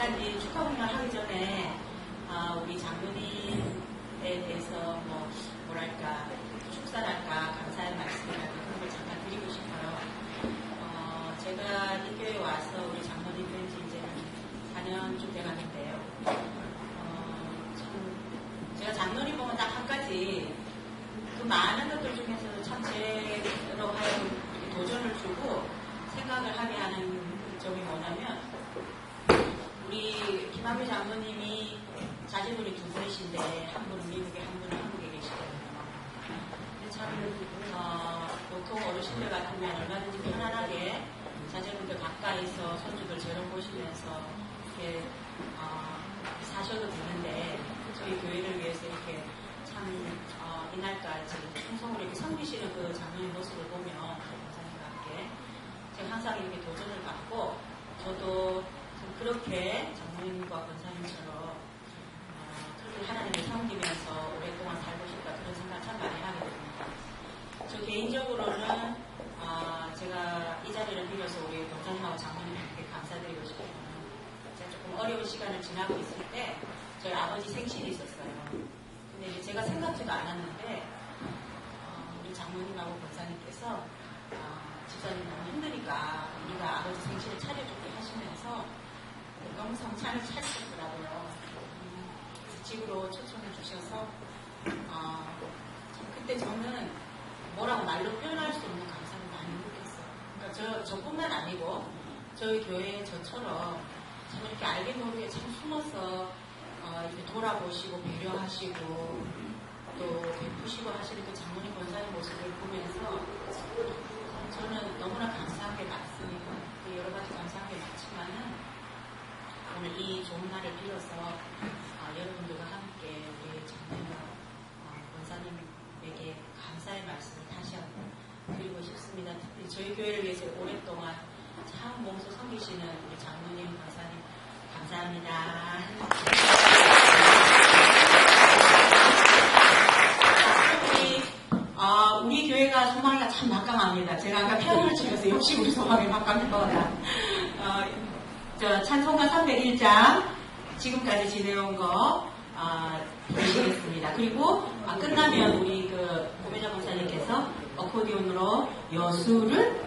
가지 축하 공연을 하기 전에 우리 장로님에 대해서 뭐랄까 축사랄까 감사의 말씀이랄까 그런 걸 잠깐 드리고 싶어요. 제가 이 교회에 와서 우리 장로님 뵌지 이제 4년쯤 돼가는데요. 제가 장로님 보면 딱 한 가지 그 많은 것들 중에서 참 제로 하여금 도전을 주고 생각을 하게 하는 점이 뭐냐면 우리 김한규 장로님이 자제분이 두 분이신데 한 분은 미국에 한 분은 한국에 계시거든요. 참 보통 어르신들 같으면 얼마든지 편안하게 자제분들 가까이서 손주들 저런 보시면서 이렇게 사셔도 되는데 저희 교회를 위해서 이렇게 참 이날까지 충성으로 이렇게 섬기시는 그 장로님 모습을 보면 권사님과 함께 제가 항상 이렇게 도전을 받고 저도 그렇게 장로님과 권사님처럼 그렇게 하나님을 섬기면서 오랫동안 살고 싶다 그런 생각 참 많이 하게 됩니다. 저 개인적으로는 제가 이 자리를 빌어서 우리 권사님하고 장로님께 감사드리고 싶어요. 제가 조금 어려운 시간을 지나고 있을 때 저희 아버지 생신이 있었어요. 근데 이제 제가 생각지도 않았는데 우리 장로님하고 권사님께서 집사님 너무 힘드니까 우리가 아버지 생신을 차려줄게 하시면서 너무 성찬을 차리셨더라고요. 집으로 초청해 주셔서 그때 저는 뭐라고 말로 표현할 수 없는 감사를 많이 느꼈어요. 그러니까 저뿐만 아니고 저희 교회에 저처럼 참 이렇게 알게 모르게 참 숨어서 이렇게 돌아보시고 배려하시고 또 베푸시고 하시는 그 장로님 권사님 모습을 보면서 저는 너무나 감사한 게 많습니다. 여러 가지 감사한 게 많지만은 오늘 이 좋은 날을 빌어서 여러분들과 함께 우리 장로님 권사님에게 감사의 말씀을 다시 한번 드리고 싶습니다. 특히 저희 교회를 위해서 오랫동안 참 몸소 섬기시는 우리 장로님 권사님 감사합니다. 우리 교회가 소망이가 참 막강합니다. 제가 아까 피아노를 치면서 역시 우리 소망이 막강한 거다. 찬송가 301장 지금까지 지내온 거 보시겠습니다. 그리고 끝나면 우리 그 고매자 권사님께서 어코디온으로 여수를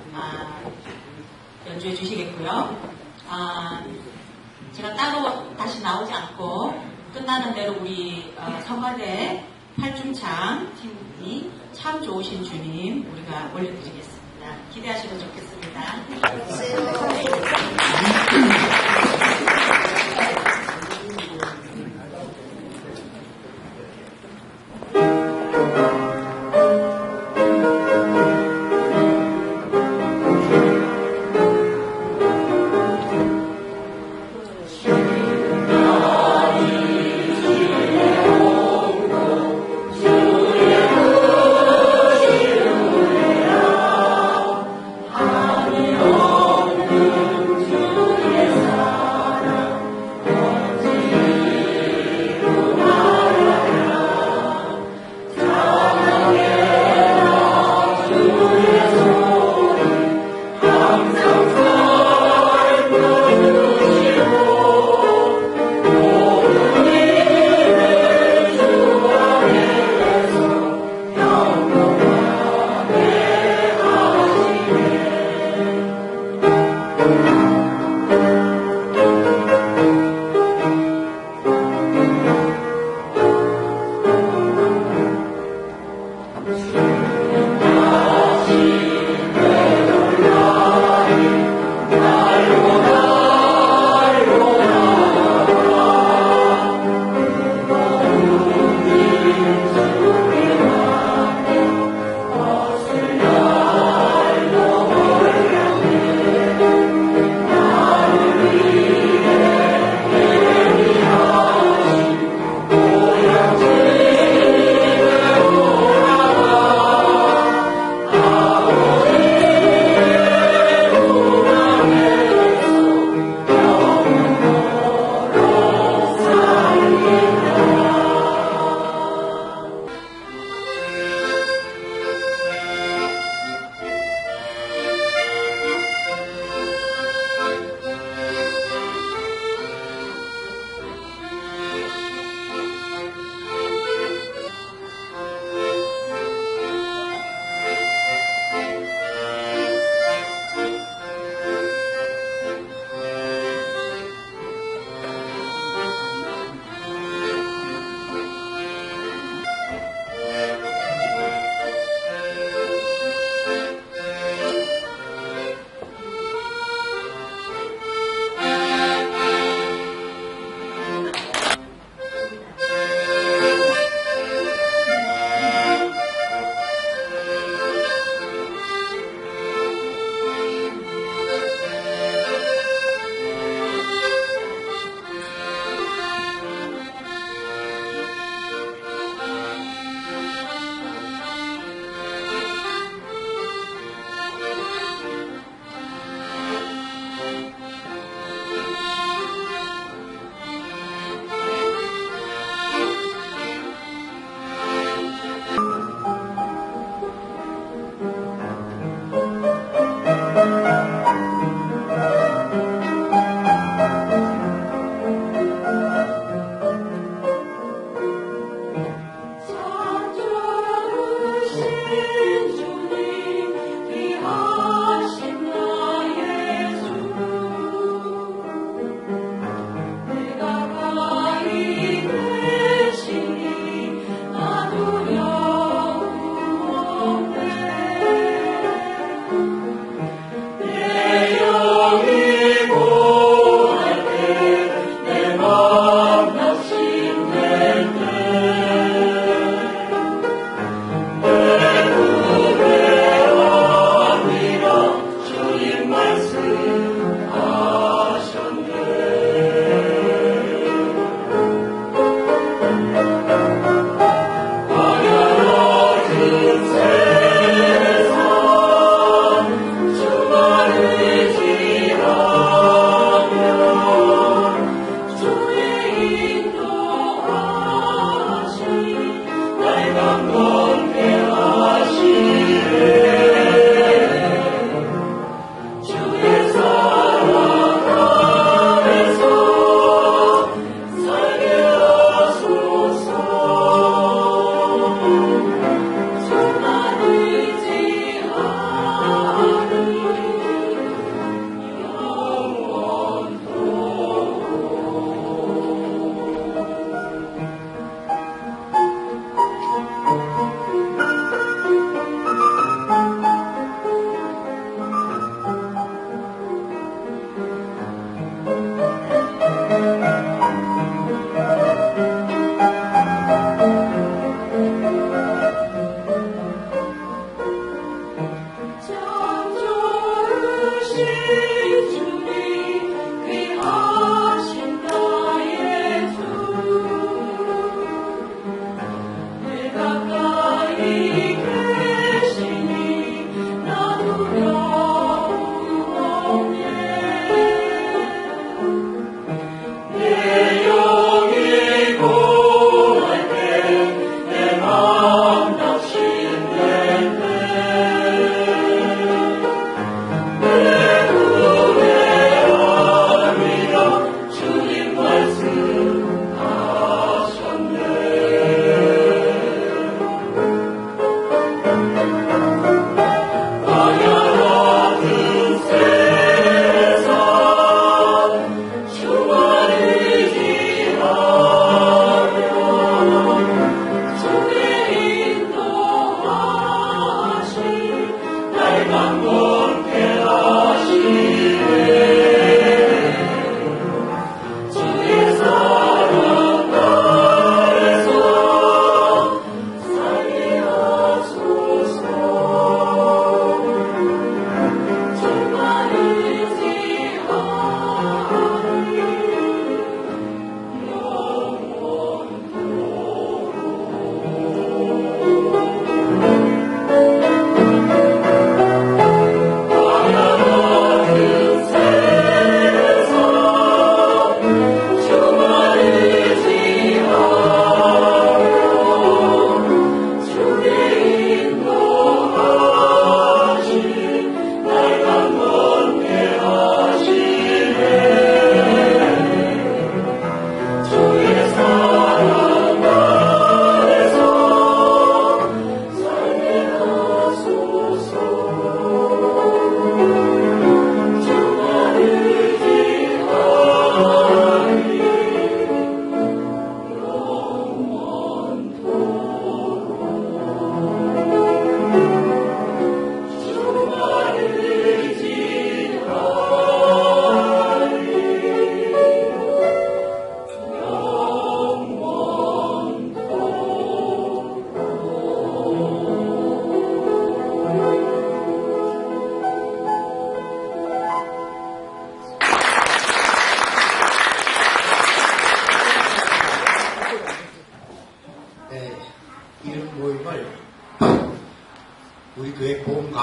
연주해 주시겠고요. 제가 따로 다시 나오지 않고 끝나는 대로 우리 성가대 팔중창 팀이 참 좋으신 주님 우리가 올려드리겠습니다. 기대하시면 좋겠습니다. Amen.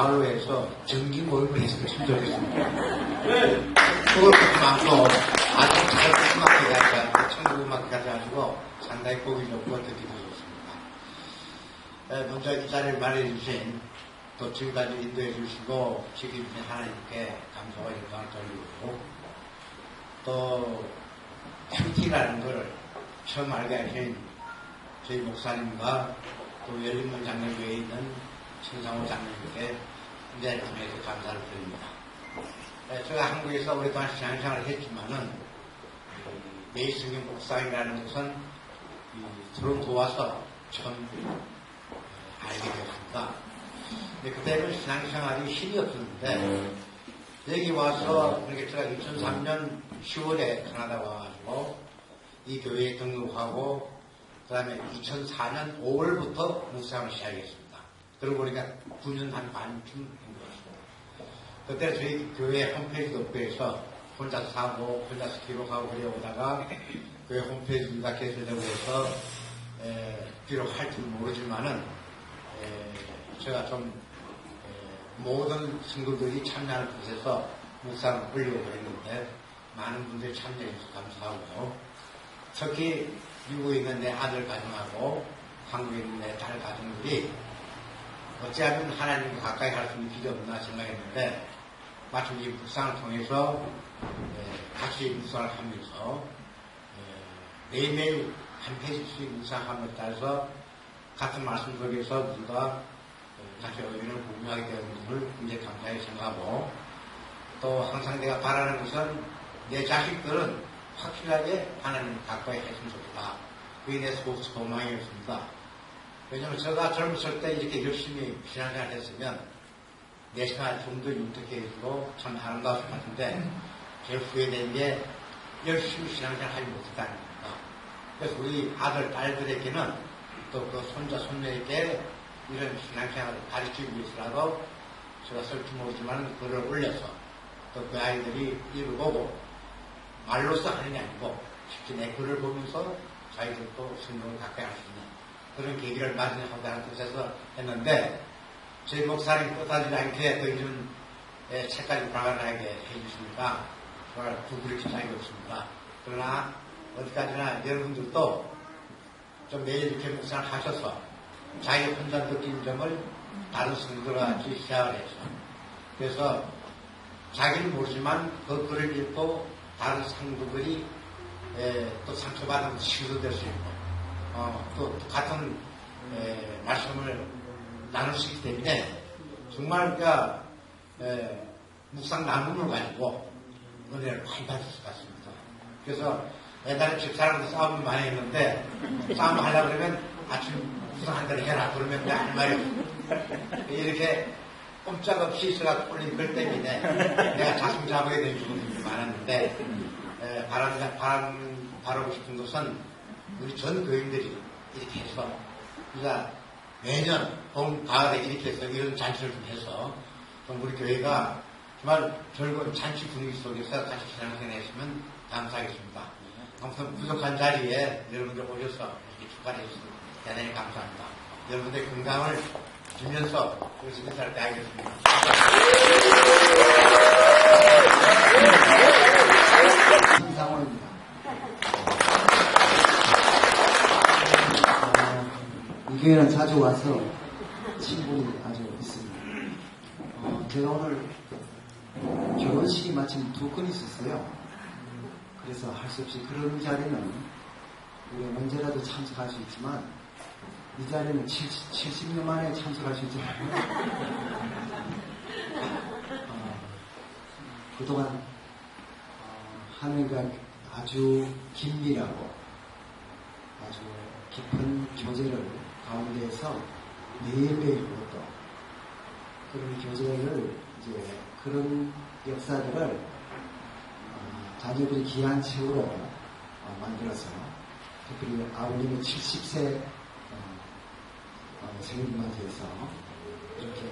마을로에서 정기 모임을 했으면 참 좋겠습니다. 그걸 보지 않고 아주 잘 음악회 가서 천국 음악회 가셔가지고 상당히 보기 좋고 듣기도 좋습니다. 먼저 이 자리를 마련해주신 또 지금까지 인도해 주시고 지켜주신 하나님께 감사와 영광을 돌리고 또 큐티라는 것을 처음 알게 하신 저희 목사님과 또 열린문 장로교회에 있는 신상호 장로님께 인자를 통해서 감사를 드립니다. 제가 한국에서 오랫동안 신앙생활을 했지만은 내일성경 목사이라는 것은 서로 도와서 처음 알게 되었습니다. 근데 그때는 신앙생활이 힘이 없었는데 여기 와서 이렇게 제가 2003년 10월에 캐나다 와가지고 이 교회에 등록하고 그 다음에 2004년 5월부터 묵상을 시작했습니다. 그러고 보니까 9년 한 반쯤 된 것 같습니다. 그때 저희 교회 홈페이지 도표에서 혼자서 사고 혼자서 기록하고 그래 오다가 교회 홈페이지가 개설되고 해서 기록할 줄 모르지만은 제가 좀 모든 친구들이 참여하는 곳에서 묵상을 올리고 그랬는데 많은 분들이 참여해주셔서 감사하고요. 특히 미국에 있는 내 아들 가정하고 한국에 있는 내 딸 가정들이 어찌하면 하나님과 가까이 갈 수 있는 길이 없나 생각했는데 마침 이 묵상을 통해서 같이 묵상을 하면서 매일매일 한 페이지씩 묵상함에 따라서 같은 말씀 속에서 우리가 같이 의견을 공유하게 되는 것을 굉장히 감사하게 생각하고 또 항상 내가 바라는 것은 내 자식들은 확실하게 하나님 가까이 했으면 좋겠다. 그게 내 소망이었습니다. 왜냐하면 제가 젊었을 때 이렇게 열심히 신앙생활 했으면 내 생활 좀 더 윤택해 해주고 참 아름다웠을 것 같은데 제일 후회된 게 열심히 신앙생활 하지 못했다는 겁니다. 그래서 우리 아들, 딸들에게는 또 그 손자, 손녀에게 이런 신앙생활을 가르치기 위해서라도 제가 쓸지 모르지만 글을 올려서 또 그 아이들이 이를 보고 말로써 하는 게 아니고 실제 내 글을 보면서 자기들도 성경을 가까이 할 수 있는 그런 계기를 마련하자는 뜻에서 했는데 저희 목사님 끝까지 않게 또 이런 책까지 발간하게 해주시니까 정말 부끄럽게 차이가 없습니다. 그러나 어디까지나 여러분들도 좀 매일 이렇게 묵상을 하셔서 자기 혼자 느낀 점을 다른 성도들과 같이 시작을 해서 그래서 자기는 모르지만 그 글을 읽고 다른 성도들이 또 상처받은 치유될 수 있고 또 같은 말씀을 나눌 수 있기 때문에 정말 그러니까 묵상 나눔을 가지고 은혜를 많이 받을 수 같습니다. 그래서 옛날에 집사람도 싸움을 많이 했는데 싸움 하려고 그러면 아침 묵상한 대로 해라 그러면 왜 할 말이 없어. 이렇게 꼼짝없이 있어가 꼴린 글 때문에 내가 자승 잡아야 되는 부분이 많았는데 바라고 싶은 것은 우리 전 교인들이 이렇게 해서 우리가 매년 봄, 가을에 이렇게 해서 이런 잔치를 좀 해서 좀 우리 교회가 정말 즐거운 잔치 분위기 속에서 같이 신앙생활 했으면 감사하겠습니다. 아무튼 부족한 자리에 여러분들 오셔서 이렇게 축하해 주셔서 대단히 감사합니다. 여러분들의 건강을 주면서 여기서 인사를 드리겠습니다. 김상호입니다. 이 교회는 자주 와서 친분이 아주 있습니다. 제가 오늘 결혼식이 마침 두 건 있었어요. 그래서 할 수 없이 그런 자리는 우리가 언제라도 참석할 수 있지만 이 자리는 70년 만에 참석할 수 있잖아요. 그동안 하늘과 아주 긴밀하고 아주 깊은 교제를 가운데에서 매일매일 또 그런 교제를 이제 그런 역사들을 자녀들이 귀한 책으로 만들어서 특별히 아버님의 70세 생일 맞이해서 이렇게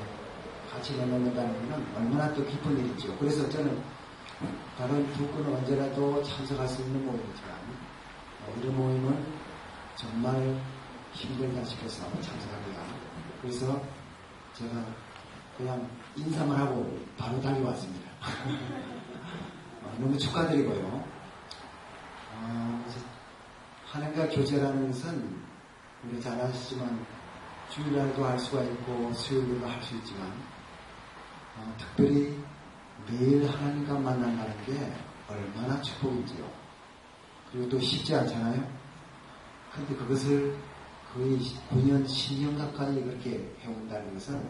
같이 내놓는다는 것은 얼마나 또 기쁜 일이죠. 그래서 저는 다른 두 건은 언제라도 참석할 수 있는 모임이지만 이런 모임은 정말 힘들다 싶어서 참석합니다. 그래서 제가 그냥 인사만 하고 바로 달려왔습니다. 너무 축하드리고요. 하나님과 교제라는 것은 우리 잘 아시지만 주일날도 할 수가 있고 수요일에도 할 수 있지만 특별히 매일 하나님과 만난다는 게 얼마나 축복인지요. 그리고 또 쉽지 않잖아요. 그런데 그것을 거의 9년, 10년 가까이 그렇게 해온다는 것은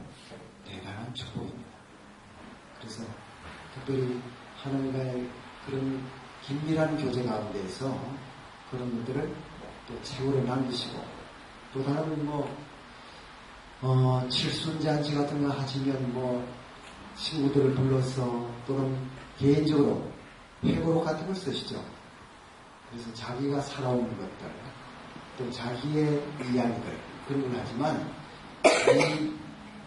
대단한 축복입니다. 그래서 특별히 하나님과의 그런 긴밀한 교제 가운데에서 그런 것들을 또 최고로 남기시고 또 다른 칠순잔치 같은 거 하시면 친구들을 불러서 또는 개인적으로 회고록 같은 걸 쓰시죠. 그래서 자기가 살아온 것들 또 자기의 이야기들 그런 걸 하지만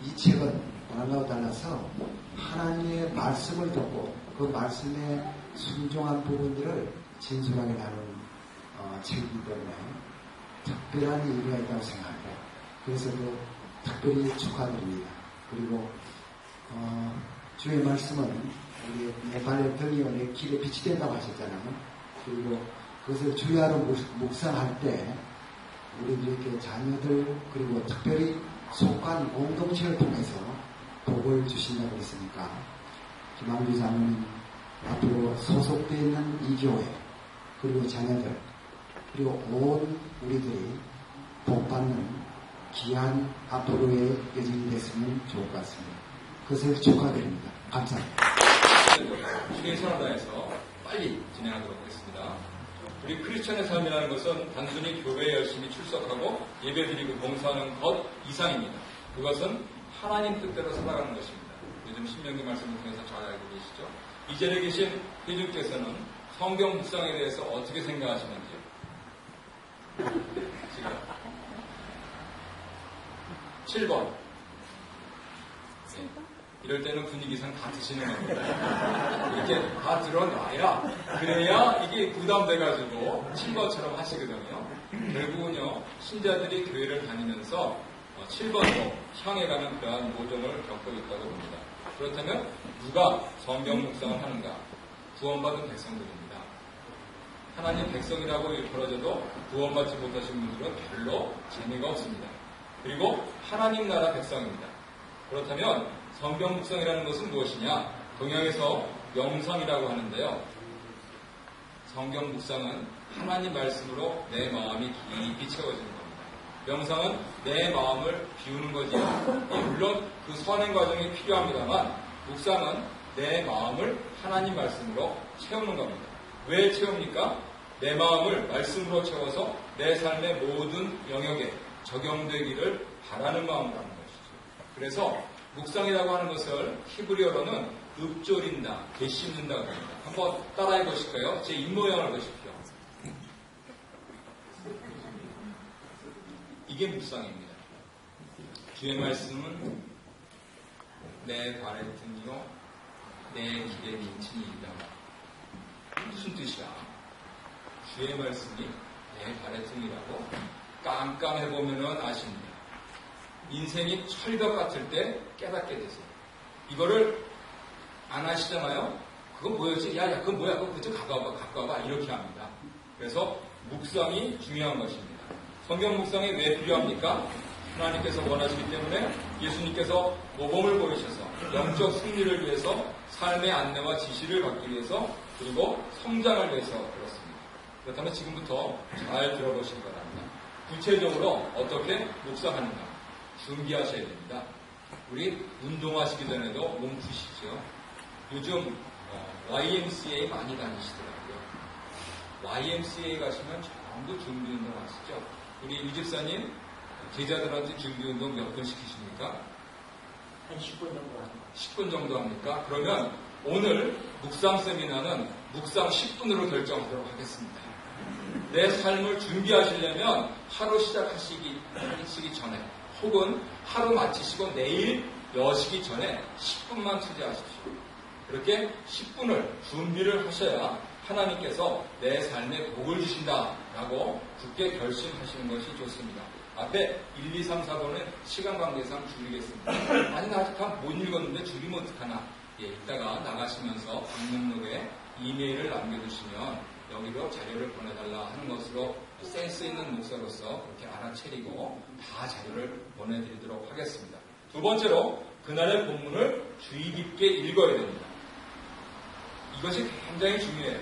이 책은 오늘과 달라서 하나님의 말씀을 듣고 그 말씀에 순종한 부분들을 진솔하게 다루는 책이기 때문에 특별한 의미가 있다고 생각합니다. 그래서 특별히 축하드립니다. 그리고 주의 말씀은 우리 내 발의 등이요 내 길에 빛이 된다고 하셨잖아요. 그리고 그것을 주야로 묵상할 때 우리들 이렇게 자녀들 그리고 특별히 속한 공동체를 통해서 복을 주신다고 했으니까 김한규 장로님 앞으로 소속되어 있는 이 교회 그리고 자녀들 그리고 온 우리들이 복받는 귀한 앞으로의 여정이 됐으면 좋을 것 같습니다. 그것을 축하드립니다. 감사합니다. 주의 선언단에서 빨리 진행하도록 하겠습니다. 우리 크리스천의 삶이라는 것은 단순히 교회에 열심히 출석하고 예배드리고 봉사하는 것 이상입니다. 그것은 하나님 뜻대로 살아가는 것입니다. 요즘 신명기 말씀을 통해서 잘 알고 계시죠? 이 자리에 계신 회중께서는 성경 묵상에 대해서 어떻게 생각하시는지요? 지금 7번 이럴 때는 분위기상 다 드시는 겁니다. 이렇게 다 들어놔야 그래야 이게 부담돼가지고 7번처럼 하시거든요. 결국은요 신자들이 교회를 다니면서 7번으로 향해 가는 그러한 모종을 겪고 있다고 봅니다. 그렇다면 누가 성경 묵상을 하는가? 구원받은 백성들입니다. 하나님 백성이라고 일컬어져도 구원받지 못하신 분들은 별로 재미가 없습니다. 그리고 하나님 나라 백성입니다. 그렇다면 성경 묵상이라는 것은 무엇이냐? 동양에서 명상이라고 하는데요. 성경 묵상은 하나님 말씀으로 내 마음이 깊이 채워지는 겁니다. 명상은 내 마음을 비우는 거지요. 물론 그 선행 과정이 필요합니다만 묵상은 내 마음을 하나님 말씀으로 채우는 겁니다. 왜 채웁니까? 내 마음을 말씀으로 채워서 내 삶의 모든 영역에 적용되기를 바라는 마음을 하는 것이죠. 그래서 묵상이라고 하는 것을 히브리어로는 읊조린다, 되씹는다고 합니다. 한번 따라해 보실까요? 제 입모양을 보십시오. 이게 묵상입니다. 주의 말씀은 내 발의 등이요 내 길의 민친이다. 무슨 뜻이야? 주의 말씀이 내 발의 등이라고 깜깜해보면 아십니다. 인생이 철벽 같을 때 깨닫게 되세요. 이거를 안 하시잖아요? 그건 뭐였지? 야, 그건 뭐야? 그거 그쪽 갖고 와봐. 이렇게 합니다. 그래서 묵상이 중요한 것입니다. 성경 묵상이 왜 필요합니까? 하나님께서 원하시기 때문에 예수님께서 모범을 보이셔서 영적 승리를 위해서 삶의 안내와 지시를 받기 위해서 그리고 성장을 위해서 그렇습니다. 그렇다면 지금부터 잘 들어보시기 바랍니다. 구체적으로 어떻게 묵상하는가 준비하셔야 됩니다. 우리 운동하시기 전에도 몸 푸시죠. 요즘 YMCA 많이 다니시더라고요. YMCA 가시면 전부 준비운동 하시죠. 우리 유 집사님 제자들한테 준비운동 몇 분 시키십니까? 한 10분 정도 합니다. 10분 정도 합니까? 그러면 오늘 묵상 세미나는 묵상 10분으로 결정하도록 하겠습니다. 내 삶을 준비하시려면 하루 시작하시기 전에 혹은 하루 마치시고 내일 여시기 전에 10분만 투자하십시오. 그렇게 10분을 준비를 하셔야 하나님께서 내 삶에 복을 주신다라고 굳게 결심하시는 것이 좋습니다. 앞에 1, 2, 3, 4번은 시간 관계상 줄이겠습니다. 아니, 아직 못 읽었는데 줄이면 어떡하나. 예, 이따가 나가시면서 방명록에 이메일을 남겨주시면 여기로 자료를 보내달라 하는 것으로 센스 있는 목사로서 그렇게 알아차리고 다 자료를 보내드리도록 하겠습니다. 두 번째로 그날의 본문을 주의 깊게 읽어야 됩니다. 이것이 굉장히 중요해요.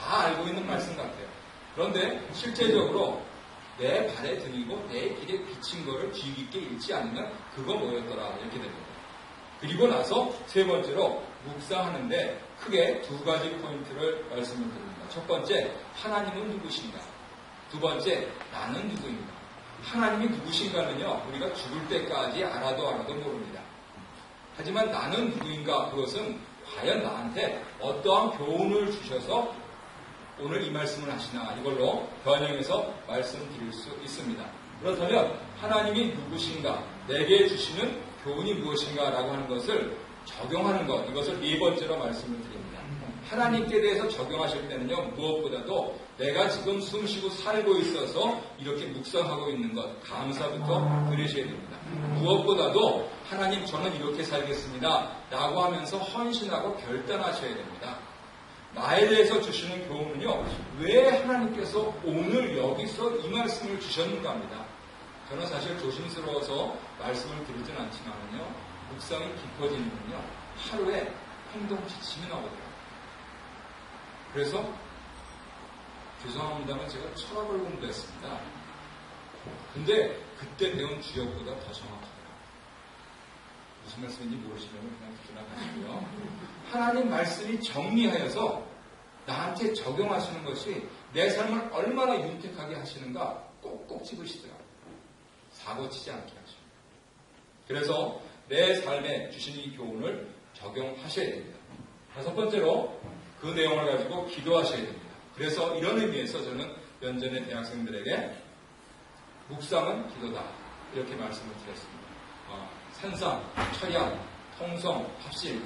다 알고 있는 말씀 같아요. 그런데 실제적으로 내 발에 들이고 내 길에 비친 거를 주의 깊게 읽지 않으면 그거 뭐였더라 이렇게 됩니다. 그리고 나서 세 번째로 묵상하는데 크게 두 가지 포인트를 말씀을 드립니다. 첫 번째, 하나님은 누구신가? 두 번째, 나는 누구인가? 하나님이 누구신가는요, 우리가 죽을 때까지 알아도 모릅니다. 하지만 나는 누구인가? 그것은 과연 나한테 어떠한 교훈을 주셔서 오늘 이 말씀을 하시나 이걸로 변형해서 말씀드릴 수 있습니다. 그렇다면 하나님이 누구신가? 내게 주시는 교훈이 무엇인가? 라고 하는 것을 적용하는 것, 이것을 네 번째로 말씀을 드립니다. 하나님께 대해서 적용하실 때는요, 무엇보다도 내가 지금 숨쉬고 살고 있어서 이렇게 묵상하고 있는 것, 감사부터 드리셔야 됩니다. 무엇보다도 하나님 저는 이렇게 살겠습니다 라고 하면서 헌신하고 결단하셔야 됩니다. 나에 대해서 주시는 교훈은요, 왜 하나님께서 오늘 여기서 이 말씀을 주셨는가 합니다. 저는 사실 조심스러워서 말씀을 드리진 않지만요, 묵상이 깊어지면요, 하루에 행동 지침이 나오더라고요. 그래서 죄송합니다만 제가 철학을 공부했습니다. 근데 그때 배운 주역보다 더 정확하더라고요. 무슨 말씀인지 모르시면 그냥 지나가시고요. 하나님 말씀이 정리하여서 나한테 적용하시는 것이 내 삶을 얼마나 윤택하게 하시는가 꼭꼭 집으시더라고요. 사고치지 않게 하십니다. 그래서 내 삶에 주신 이 교훈을 적용하셔야 됩니다. 다섯 번째로 그 내용을 가지고 기도하셔야 됩니다. 그래서 이런 의미에서 저는 연전의 대학생들에게 묵상은 기도다 이렇게 말씀을 드렸습니다. 산상, 철야, 통성, 합실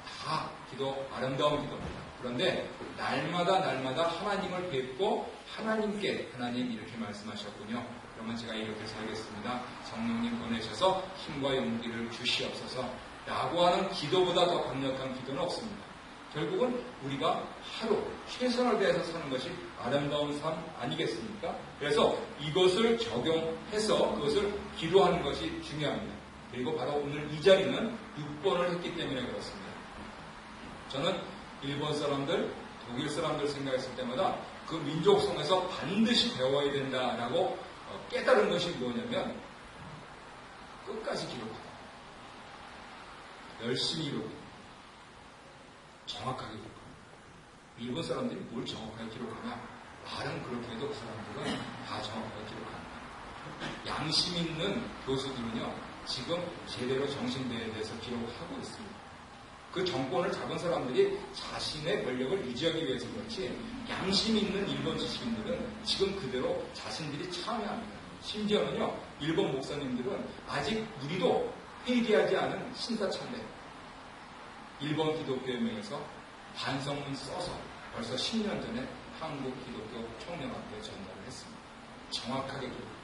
다 기도, 아름다운 기도입니다. 그런데 날마다 하나님을 뵙고 하나님께 하나님 이렇게 말씀하셨군요. 그러면 제가 이렇게 살겠습니다. 성령님 보내셔서 힘과 용기를 주시옵소서 라고 하는 기도보다 더 강력한 기도는 없습니다. 결국은 우리가 하루 최선을 다해서 사는 것이 아름다운 삶 아니겠습니까? 그래서 이것을 적용해서 그것을 기도하는 것이 중요합니다. 그리고 바로 오늘 이 자리는 6번을 했기 때문에 그렇습니다. 저는 일본 사람들, 독일 사람들 생각했을 때마다 그 민족성에서 반드시 배워야 된다라고 깨달은 것이 뭐냐면 끝까지 기록하다. 열심히 기록하다. 정확하게 기록합니다. 일본 사람들이 뭘 정확하게 기록하냐? 말은 그렇게 해도 그 사람들은 다 정확하게 기록합니다. 양심 있는 교수들은요, 지금 제대로 정신대에 대해서 기록하고 있습니다. 그 정권을 잡은 사람들이 자신의 권력을 유지하기 위해서 그렇지, 양심 있는 일본 지식인들은 지금 그대로 자신들이 참여합니다. 심지어는요, 일본 목사님들은 아직 우리도 회개하지 않은 신사참배, 일본 기독교연맹에서 반성문 써서 벌써 10년 전에 한국 기독교 총연합회에 전달을 했습니다. 정확하게 기록.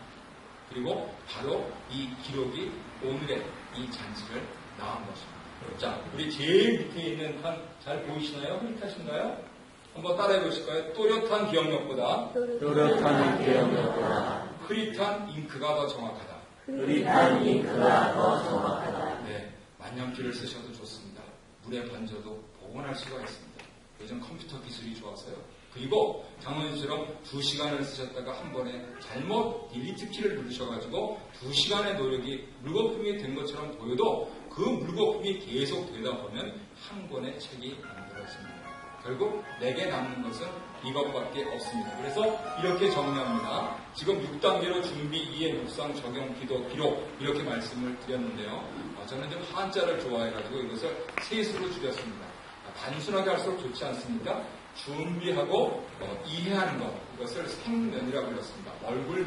그리고 바로 이 기록이 오늘의 이 잔치를 낳은 것입니다. 자, 우리 제일 밑에 있는 한 잘 보이시나요? 흐릿하신가요? 한번 따라해 보실까요? 또렷한 기억력보다 흐릿한 잉크가 더 정확하다. 네, 만년필을 쓰셔도 좋습니다. 물에 번져도 복원할 수가 있습니다. 요즘 컴퓨터 기술이 좋아서요. 그리고 장모님처럼 2시간을 쓰셨다가 한 번에 잘못 딜리트 키를 누르셔가지고 2시간의 노력이 물거품이 된 것처럼 보여도 그 물거품이 계속 되다 보면 한 권의 책이 만들어집니다. 결국 내게 남는 것은 이것밖에 없습니다. 그래서 이렇게 정리합니다. 지금 6단계로 준비, 이해, 묵상, 적용, 기도, 기록 이렇게 말씀을 드렸는데요. 저는 좀 한자를 좋아해가지고 이것을 셋으로 줄였습니다. 단순하게 할수록 좋지 않습니까? 준비하고 이해하는 것, 이것을 생면이라고 불렀습니다. 얼굴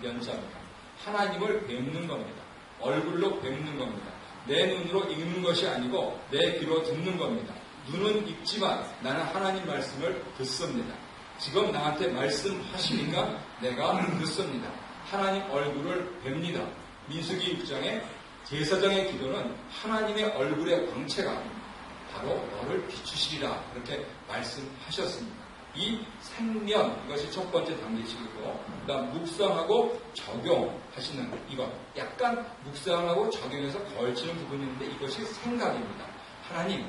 면자입니다. 하나님을 뵙는 겁니다. 얼굴로 뵙는 겁니다. 내 눈으로 읽는 것이 아니고 내 귀로 듣는 겁니다. 눈은 읽지만 나는 하나님 말씀을 듣습니다. 지금 나한테 말씀하시니까 내가 듣습니다. 하나님 얼굴을 뵙니다. 민수기 6장에 제사장의 기도는 하나님의 얼굴의 광채가 바로 너를 비추시리라 그렇게 말씀하셨습니다. 이 생명 이것이 첫 번째 단계시고 그다음 묵상하고 적용하시는 이것 약간 묵상하고 적용해서 걸치는 부분이 있는데 이것이 생각입니다. 하나님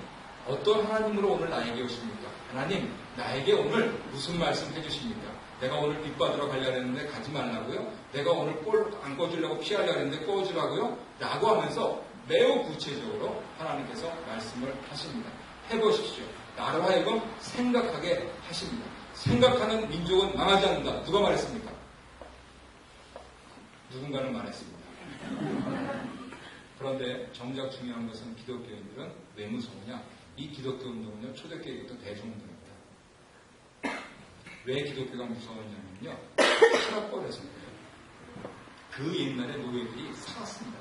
어떤 하나님으로 오늘 나에게 오십니까? 하나님 나에게 오늘 무슨 말씀 해주십니까? 내가 오늘 빛 받으러 가려고 했는데 가지 말라고요? 내가 오늘 꼴 안 꺼주려고 피하려고 했는데 꺼주라고요? 라고 하면서 매우 구체적으로 하나님께서 말씀을 하십니다. 해보십시오. 나로 하여금 생각하게 하십니다. 생각하는 민족은 망하지 않는다. 누가 말했습니까? 누군가는 말했습니다. 그런데 정작 중요한 것은 기독교인들은 왜 무서우냐? 이 기독교 운동은요, 초대교회부터 대중운동입니다. 왜 기독교가 무서웠냐면요, 살아버려서 그래요. 그 옛날에 노예들이 살았습니다.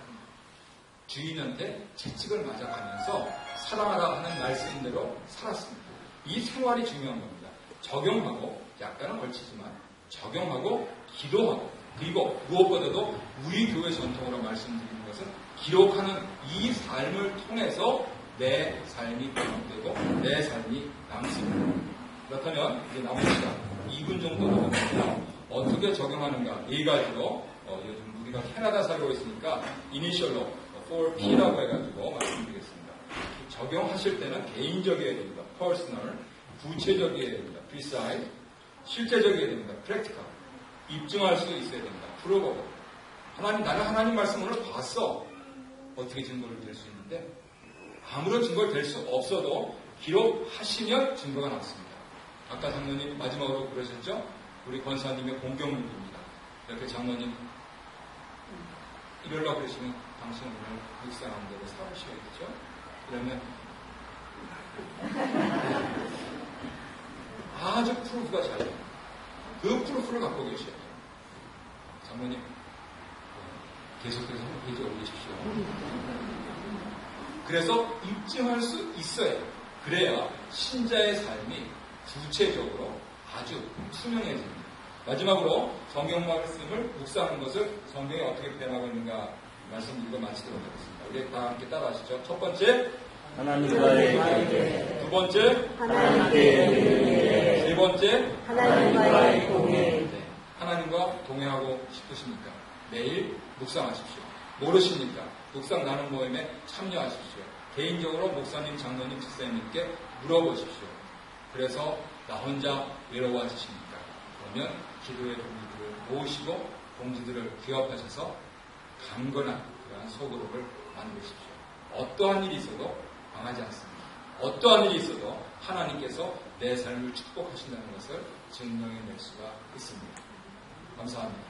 주인한테 채찍을 맞아가면서 사랑하라 하는 말씀대로 살았습니다. 이 생활이 중요한 겁니다. 적용하고, 약간은 걸치지만, 적용하고, 기도하고, 그리고 무엇보다도 우리 교회 전통으로 말씀드리는 것은 기록하는 이 삶을 통해서 내 삶이 기록되고 내 삶이 남습니다. 그렇다면 이제 남은 시간 2분 정도 남았는데요. 어떻게 적용하는가? 네 가지로 요즘 우리가 캐나다 살고 있으니까 이니셜로 4P라고 해가지고 말씀드리겠습니다. 적용하실 때는 개인적이어야 됩니다. personal, 구체적이어야 됩니다. precise, 실제적이어야 됩니다. practical, 입증할 수 있어야 됩니다. provable. 나는 하나님 말씀 오늘 봤어. 어떻게 증거를 댈 수 있는데 아무런 증거를 댈 수 없어도 기록하시면 증거가 나왔습니다. 아까 장로님 마지막으로 그러셨죠? 우리 권사님의 공경문입니다. 이렇게 장로님 이러려고 그러시면 당신 오늘 묵상한 대로 살으셔야겠죠? 그러면 아주 프루프가 잘 돼요. 그 프루프를 갖고 계셔야 돼요. 장로님 계속해서 페이지 올리십시오. 그래서 입증할 수 있어요. 그래야 신자의 삶이 구체적으로 아주 투명해집니다. 마지막으로 성경 말씀을 묵상하는 것을 성경에 어떻게 표현하고 있는가 말씀 읽어 마치도록 하겠습니다. 우리 다 함께 따라하시죠. 첫 번째, 하나님과의 관계. 두 번째, 하나님께 의뢰. 세 번째, 하나님과의 동행. 네, 하나님과 동행하고 싶으십니까? 매일 묵상하십시오. 모르십니까? 묵상 나눔 모임에 참여하십시오. 개인적으로 목사님, 장로님, 집사님께 물어보십시오. 그래서 나 혼자 외로워지십니까? 그러면 기도의 동지들을 모으시고 동지들을 기업하셔서 강건한 그러한 소그룹을 만드십시오. 어떠한 일이 있어도 망하지 않습니다. 어떠한 일이 있어도 하나님께서 내 삶을 축복하신다는 것을 증명해낼 수가 있습니다. 감사합니다.